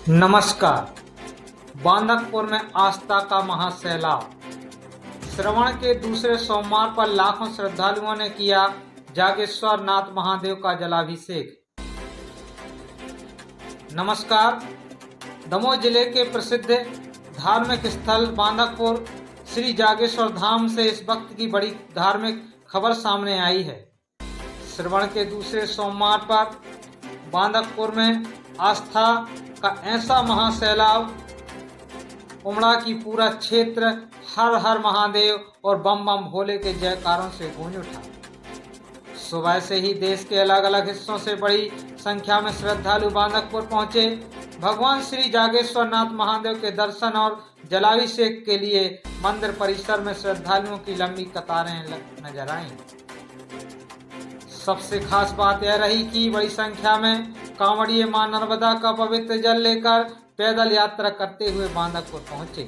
नमस्कार। बांदकपुर में आस्था का महासैलाब। श्रवण के दूसरे सोमवार पर लाखों श्रद्धालुओं ने किया जागेश्वर नाथ महादेव का जलाभिषेक। नमस्कार। दमोह जिले के प्रसिद्ध धार्मिक स्थल बांदकपुर श्री जागेश्वर धाम से इस वक्त की बड़ी धार्मिक खबर सामने आई है। श्रवण के दूसरे सोमवार पर बांदकपुर में आस्था का ऐसा महासैलाब उमड़ा कि पूरा क्षेत्र हर हर महादेव और बम बम भोले के जयकारों से गूंज उठा। सुबह से ही देश के अलग अलग हिस्सों से बड़ी संख्या में श्रद्धालु बांदकपुर पहुंचे। भगवान श्री जागेश्वर नाथ महादेव के दर्शन और जलाभिषेक के लिए मंदिर परिसर में श्रद्धालुओं की लंबी कतारें नजर आईं। सबसे खास बात यह रही कि बड़ी संख्या में कांवड़िए मां नर्मदा का पवित्र जल लेकर पैदल यात्रा करते हुए बांदकपुर पहुंचे।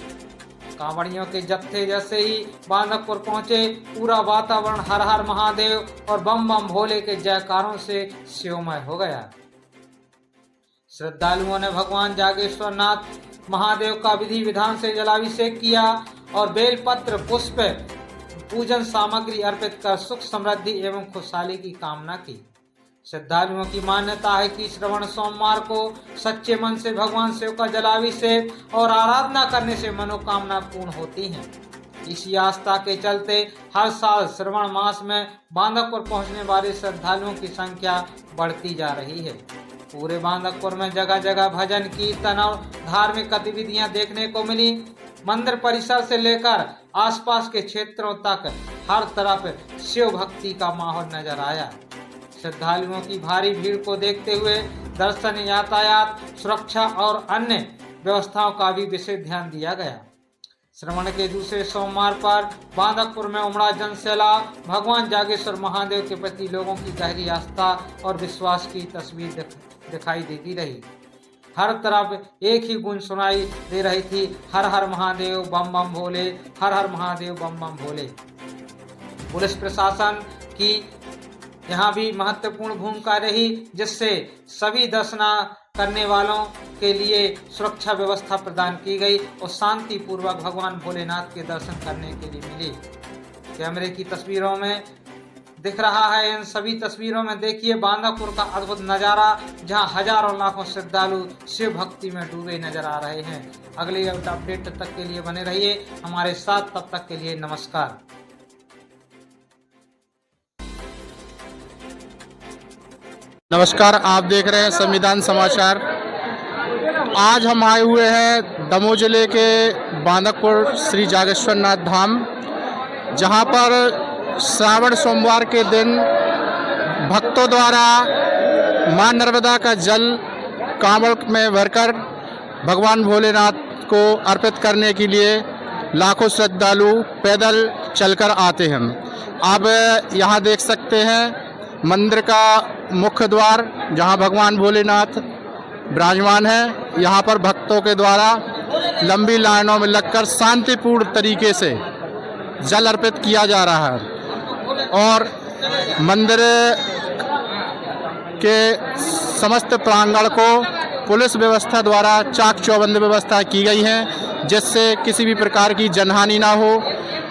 कांवड़ियों के जत्थे जैसे ही बांदकपुर पहुंचे, पूरा वातावरण हर हर महादेव और बम बम भोले के जयकारों से शिवमय हो गया। श्रद्धालुओं ने भगवान जागेश्वर नाथ महादेव का विधि विधान से जलाभिषेक किया और बेलपत्र, पुष्प, पूजन सामग्री अर्पित कर सुख समृद्धि एवं खुशहाली की कामना की। श्रद्धालुओं की मान्यता है कि श्रवण सोमवार को सच्चे मन से भगवान शिव का जलाभिषेक और आराधना करने से मनोकामना पूर्ण होती हैं। इसी आस्था के चलते हर साल श्रवण मास में बांदकपुर पहुंचने वाले श्रद्धालुओं की संख्या बढ़ती जा रही है। पूरे बांदकपुर में जगह जगह भजन, कीर्तन और धार्मिक गतिविधियां देखने को मिली। मंदिर परिसर से लेकर आसपास के क्षेत्रों तक हर तरफ शिव भक्ति का माहौल नजर आया। श्रद्धालुओं की भारी भीड़ को देखते हुए दर्शन, यातायात, सुरक्षा और अन्य व्यवस्थाओं का भी विशेष ध्यान दिया गया। श्रवण के दूसरे सोमवार पर बांदकपुर में उमड़ा जनसैलाब भगवान जागेश्वर महादेव के प्रति लोगों की गहरी आस्था और विश्वास की तस्वीर दिखाई देती रही। हर तरफ एक ही गूंज सुनाई दे रही थी, हर हर महादेव बम बम भोले, हर हर महादेव बम बम भोले। पुलिस प्रशासन की यहाँ भी महत्वपूर्ण भूमिका रही, जिससे सभी दर्शन करने वालों के लिए सुरक्षा व्यवस्था प्रदान की गई और शांति पूर्वक भगवान भोलेनाथ के दर्शन करने के लिए मिली। कैमरे की तस्वीरों में दिख रहा है, इन सभी तस्वीरों में देखिए बांदकपुर का अद्भुत नज़ारा, जहां हजारों लाखों श्रद्धालु शिव भक्ति में डूबे नजर आ रहे हैं। अगले अपडेट तक के लिए बने रहिए हमारे साथ। तब तक के लिए नमस्कार। नमस्कार, आप देख रहे हैं संविधान समाचार। आज हम आए हुए हैं दमोह जिले के बांदकपुर श्री जागेश्वर नाथ धाम, जहां पर श्रावण सोमवार के दिन भक्तों द्वारा मां नर्मदा का जल कांवड़ में भरकर भगवान भोलेनाथ को अर्पित करने के लिए लाखों श्रद्धालु पैदल चलकर आते हैं। आप यहां देख सकते हैं मंदिर का मुख्य द्वार, जहां भगवान भोलेनाथ विराजमान है। यहां पर भक्तों के द्वारा लंबी लाइनों में लगकर शांतिपूर्ण तरीके से जल अर्पित किया जा रहा है और मंदिर के समस्त प्रांगण को पुलिस व्यवस्था द्वारा चाक चौबंद व्यवस्था की गई है, जिससे किसी भी प्रकार की जनहानि ना हो,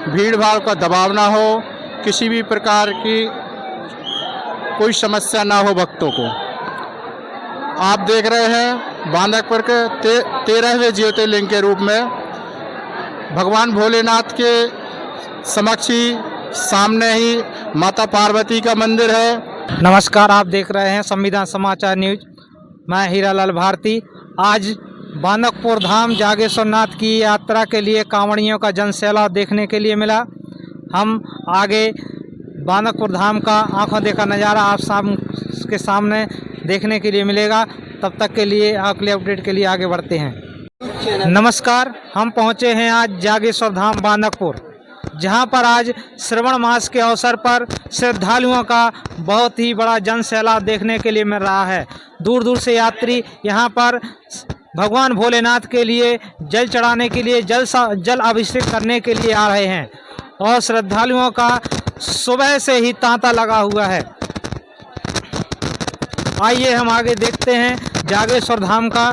भीड़ भाड़ का दबाव ना हो, किसी भी प्रकार की कोई समस्या ना हो भक्तों को। आप देख रहे हैं बांदकपुर के 13वें ज्योतिर्लिंग के रूप में भगवान भोलेनाथ के समक्ष ही सामने ही माता पार्वती का मंदिर है। नमस्कार, आप देख रहे हैं संविधान समाचार न्यूज। मैं हीरालाल भारती। आज बांदकपुर धाम जागेश्वर नाथ की यात्रा के लिए कांवड़ियों का जनसैलाब देखने के लिए मिला। हम आगे बांदकपुर धाम का आंखों देखा नज़ारा आप के सामने देखने के लिए मिलेगा। तब तक के लिए अगले अपडेट के लिए आगे बढ़ते हैं। नमस्कार, हम पहुंचे हैं आज जागेश्वर धाम बांदकपुर, जहां पर आज श्रवण मास के अवसर पर श्रद्धालुओं का बहुत ही बड़ा जनसैलाब देखने के लिए मिल रहा है। दूर दूर से यात्री यहां पर भगवान भोलेनाथ के लिए जल चढ़ाने के लिए, जल अभिषेक करने के लिए आ रहे हैं और श्रद्धालुओं का सुबह से ही तांता लगा हुआ है। आइए हम आगे देखते हैं जागेश्वर धाम का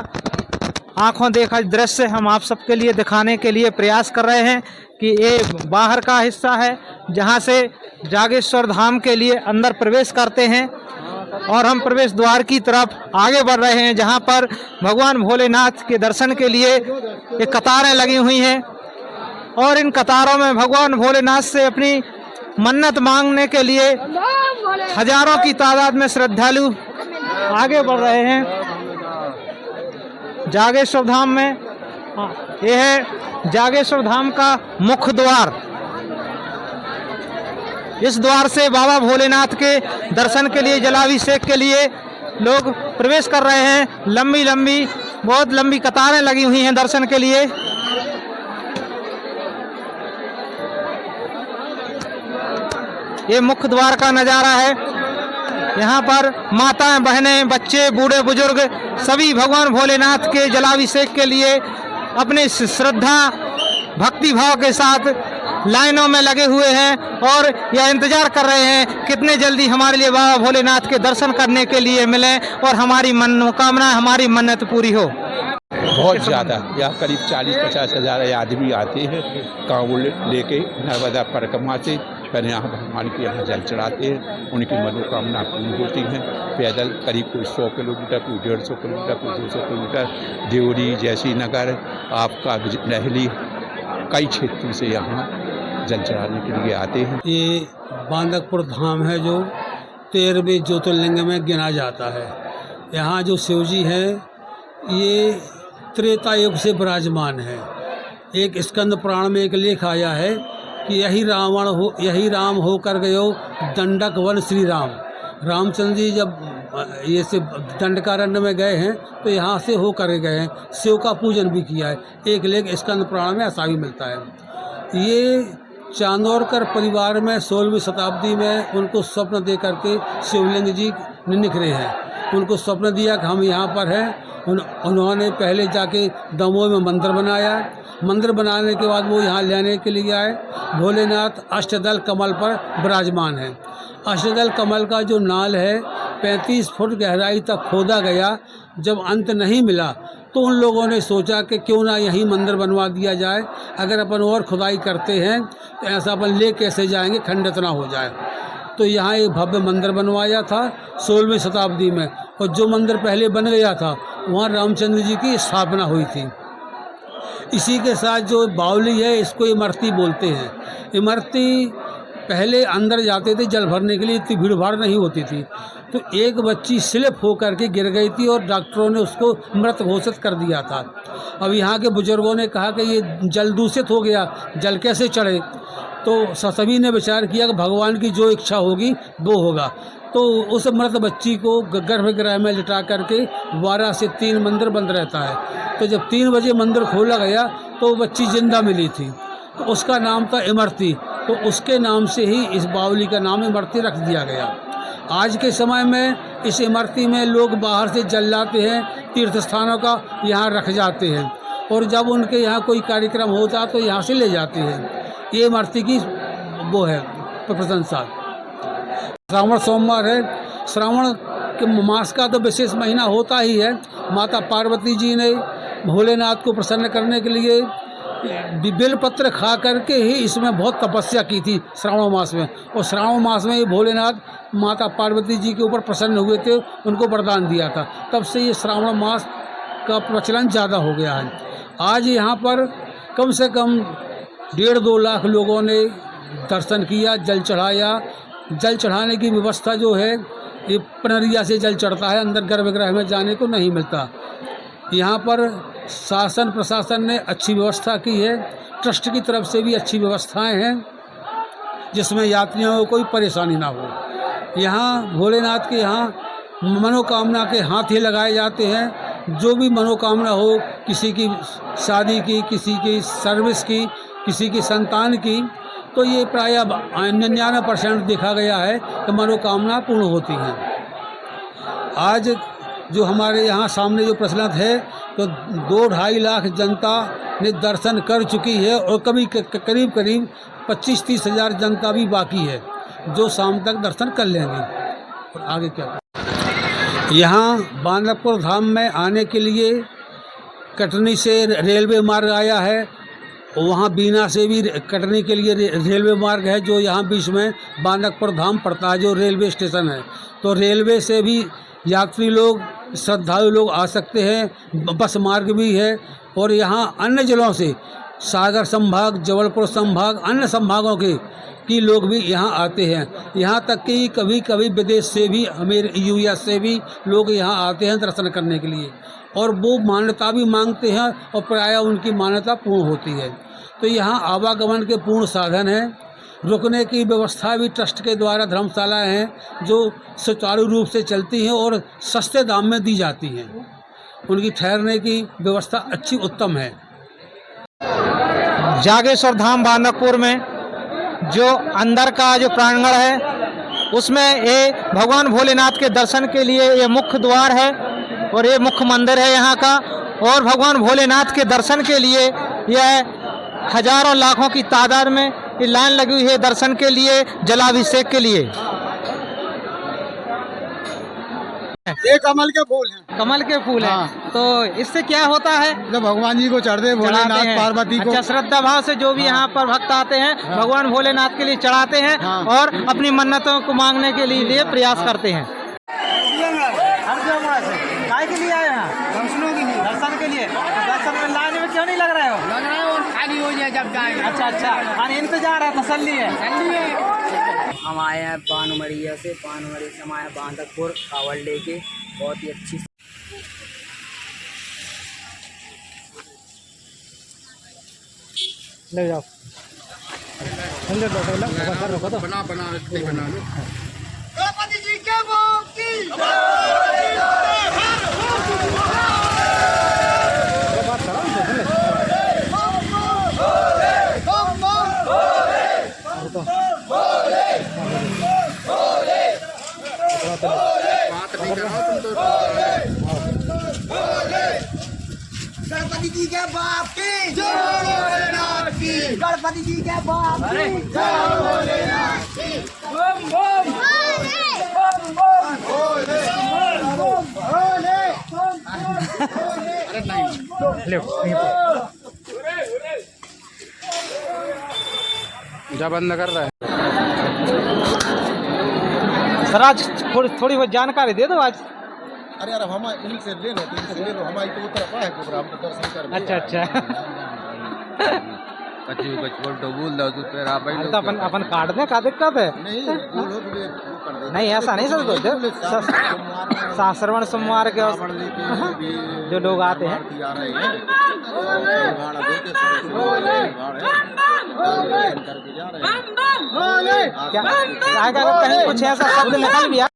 आंखों देखा दृश्य हम आप सबके लिए दिखाने के लिए प्रयास कर रहे हैं कि ये बाहर का हिस्सा है जहां से जागेश्वर धाम के लिए अंदर प्रवेश करते हैं और हम प्रवेश द्वार की तरफ आगे बढ़ रहे हैं जहां पर भगवान भोलेनाथ के दर्शन के लिए ये कतारें लगी हुई हैं और इन कतारों में भगवान भोलेनाथ से अपनी मन्नत मांगने के लिए हजारों की तादाद में श्रद्धालु आगे बढ़ रहे हैं जागेश्वर धाम में। यह है जागेश्वर धाम का मुख्य द्वार। इस द्वार से बाबा भोलेनाथ के दर्शन के लिए जलाभिषेक के लिए लोग प्रवेश कर रहे हैं। लंबी लंबी बहुत लंबी कतारें लगी हुई हैं दर्शन के लिए। ये मुख्य द्वार का नज़ारा है। यहाँ पर माताएं, बहनें, बच्चे, बूढ़े बुजुर्ग सभी भगवान भोलेनाथ के जलाभिषेक के लिए अपने श्रद्धा भक्ति भाव के साथ लाइनों में लगे हुए हैं और यह इंतजार कर रहे हैं कितने जल्दी हमारे लिए बाबा भोलेनाथ के दर्शन करने के लिए मिलें और हमारी मनोकामना, हमारी मन्नत पूरी हो। बहुत ज़्यादा, यहाँ करीब 40-50 हज़ार आदमी आते हैं कांवड़ लेके नर्मदा परिक्रमा से। पहले यहाँ भगवान के यहाँ जल चढ़ाते हैं, उनकी मनोकामना पूर्ण होती हैं। पैदल करीब कोई 100 किलोमीटर, कोई 150 किलोमीटर, कोई 200 किलोमीटर, देवरी, जैसी नगर, आपका नहली, कई क्षेत्रों से यहाँ जल चढ़ाने के लिए आते हैं। ये बांदकपुर धाम है जो 13वें ज्योतिर्लिंग में गिना जाता है। यहाँ जो शिवजी हैं ये त्रेता युग से विराजमान है। एक स्कंद पुराण में एक लेख आया है कि यही राम होकर गयो दंडक वन श्री राम। रामचंद्र जी जब ये से दंडकारण्य में गए हैं तो यहाँ से होकर गए हैं, शिव का पूजन भी किया है। एक लेख स्कंद पुराण में ऐसा भी मिलता है। ये चांदोरकर परिवार में 16वीं शताब्दी में उनको स्वप्न दे करके शिवलिंग जी निकले हैं। उनको स्वप्न दिया कि हम यहाँ पर हैं। उन्होंने पहले जाके दमोह में मंदिर बनाया। मंदिर बनाने के बाद वो यहाँ लेने के लिए आए। भोलेनाथ अष्टदल कमल पर विराजमान है। अष्टदल कमल का जो नाल है 35 फुट गहराई तक खोदा गया। जब अंत नहीं मिला तो उन लोगों ने सोचा कि क्यों ना यहीं मंदिर बनवा दिया जाए। अगर अपन और खुदाई करते हैं तो ऐसा अपन ले कैसे जाएंगे, खंडित ना हो जाए। तो यहाँ एक भव्य मंदिर बनवाया था 16वीं शताब्दी में। और जो मंदिर पहले बन गया था वहाँ रामचंद्र जी की स्थापना हुई थी। इसी के साथ जो बावली है इसको इमरती बोलते हैं। इमरती पहले अंदर जाते थे जल भरने के लिए, इतनी भीड़ भाड़ नहीं होती थी। तो एक बच्ची स्लिप होकर के गिर गई थी और डॉक्टरों ने उसको मृत घोषित कर दिया था। अब यहाँ के बुजुर्गों ने कहा कि ये जल दूषित हो गया, जल कैसे चढ़े। तो सभी ने विचार किया कि भगवान की जो इच्छा होगी वो होगा। तो उस मृत बच्ची को गर्भगृह में लिटा करके 12 से 3 मंदिर बंद रहता है। तो जब 3 बजे मंदिर खोला गया तो वो बच्ची जिंदा मिली थी, तो उसका नाम था इमरती। तो उसके नाम से ही इस बावली का नाम इमरती रख दिया गया। आज के समय में इस इमरती में लोग बाहर से जल लाते हैं, तीर्थ स्थानों का यहाँ रख जाते हैं और जब उनके यहाँ कोई कार्यक्रम होता तो यहाँ से ले जाते हैं। ये इमरती की वो है प्रशंसा। श्रावण सोमवार है। श्रावण के मास का तो विशेष महीना होता ही है। माता पार्वती जी ने भोलेनाथ को प्रसन्न करने के लिए बेलपत्र खा करके ही इसमें बहुत तपस्या की थी श्रावण मास में। और श्रावण मास में ही भोलेनाथ माता पार्वती जी के ऊपर प्रसन्न हुए थे, उनको वरदान दिया था। तब से ये श्रावण मास का प्रचलन ज़्यादा हो गया है। आज यहाँ पर कम से कम 1.5-2 लाख लोगों ने दर्शन किया, जल चढ़ाया। जल चढ़ाने की व्यवस्था जो है ये पनरिया से जल चढ़ता है, अंदर गर्भगृह में जाने को नहीं मिलता। यहाँ पर शासन प्रशासन ने अच्छी व्यवस्था की है। ट्रस्ट की तरफ से भी अच्छी व्यवस्थाएं हैं जिसमें यात्रियों को कोई परेशानी ना हो। यहाँ भोलेनाथ के यहाँ मनोकामना के हाथ ही लगाए जाते हैं। जो भी मनोकामना हो, किसी की शादी की, किसी की सर्विस की, किसी की संतान की, तो ये प्रायः 99% देखा गया है कि मनोकामना पूर्ण होती हैं। आज जो हमारे यहाँ सामने जो प्रचलित है तो 2-2.5 लाख जनता ने दर्शन कर चुकी है और करीब 25-30 हज़ार जनता भी बाकी है जो शाम तक दर्शन कर लेंगे। और आगे क्या, यहाँ बांदकपुर धाम में आने के लिए कटनी से रेलवे मार्ग आया है, वहाँ बीना से भी कटनी के लिए रेलवे मार्ग है, जो यहाँ बीच में बांदकपुर धाम पड़ता है, जो रेलवे स्टेशन है। तो रेलवे से भी यात्री लोग, श्रद्धालु लोग आ सकते हैं, बस मार्ग भी है। और यहाँ अन्य जिलों से, सागर संभाग, जबलपुर संभाग, अन्य संभागों के लोग भी यहाँ आते हैं। यहाँ तक कि कभी कभी विदेश से भी, यूएस से भी लोग यहाँ आते हैं दर्शन करने के लिए, और वो मान्यता भी मांगते हैं और प्रायः उनकी मान्यता पूर्ण होती है। तो यहाँ आवागमन के पूर्ण साधन हैं। रुकने की व्यवस्था भी ट्रस्ट के द्वारा धर्मशालाएं हैं, जो सुचारू रूप से चलती हैं और सस्ते दाम में दी जाती हैं। उनकी ठहरने की व्यवस्था अच्छी, उत्तम है। जागेश्वर धाम बांदकपुर में जो अंदर का जो प्रांगण है, उसमें ये भगवान भोलेनाथ के दर्शन के लिए ये मुख्य द्वार है और ये मुख्य मंदिर है यहाँ का। और भगवान भोलेनाथ के दर्शन के लिए यह हजारों लाखों की तादाद में ये लाइन लगी हुई है दर्शन के लिए, जलाभिषेक के लिए। ये कमल के फूल हैं। कमल के फूल हैं। तो इससे क्या होता है? जब भगवान जी को चढ़ते भोलेनाथ पार्वती को। अच्छा, श्रद्धा भाव से जो भी यहाँ पर भक्त आते हैं, भगवान भोलेनाथ के लिए चढ़ाते हैं और अपनी मन्नतों को मांगने के लिए प्रयास करते हैं। काय के लिए आए हैं? दर्शन के लिए। दर्शन में लाइन में क्यों नहीं लग रहे हो? लग रहा है और खाली हो जाए जब जाए। अच्छा अच्छा, और इंतजार है, तसल्ली है। हम आए हैं पानमरिया से, पानमरी से हम आए हैं बांदकपुर कावड़ लेके। बहुत ही अच्छी ले जाओ, बना लो। गणपति जी के भोग की गणपति जी के बाप की जय, भोलेनाथ की गणपति जी के बाप की जय, भोलेनाथ की बम बम बम भोले बम भोले जा बंद कर रहा है। सर आज थोड़ी बहुत जानकारी दे दो आज। अरे यार हम इनसे ले लो, इनसे ले लो, हमारी तो तरफ है प्रोग्राम, तो दर्शन कर। अच्छा अच्छा, तो बोल दो तो फिर आप तो अपन काट दें, का दिक्कत है? नहीं वो लोग भी वो कर दे। नहीं ऐसा नहीं सर, श्रवण सोमवार के जो लोग आते हैं क्या कहीं कुछ ऐसा शब्द निकल गया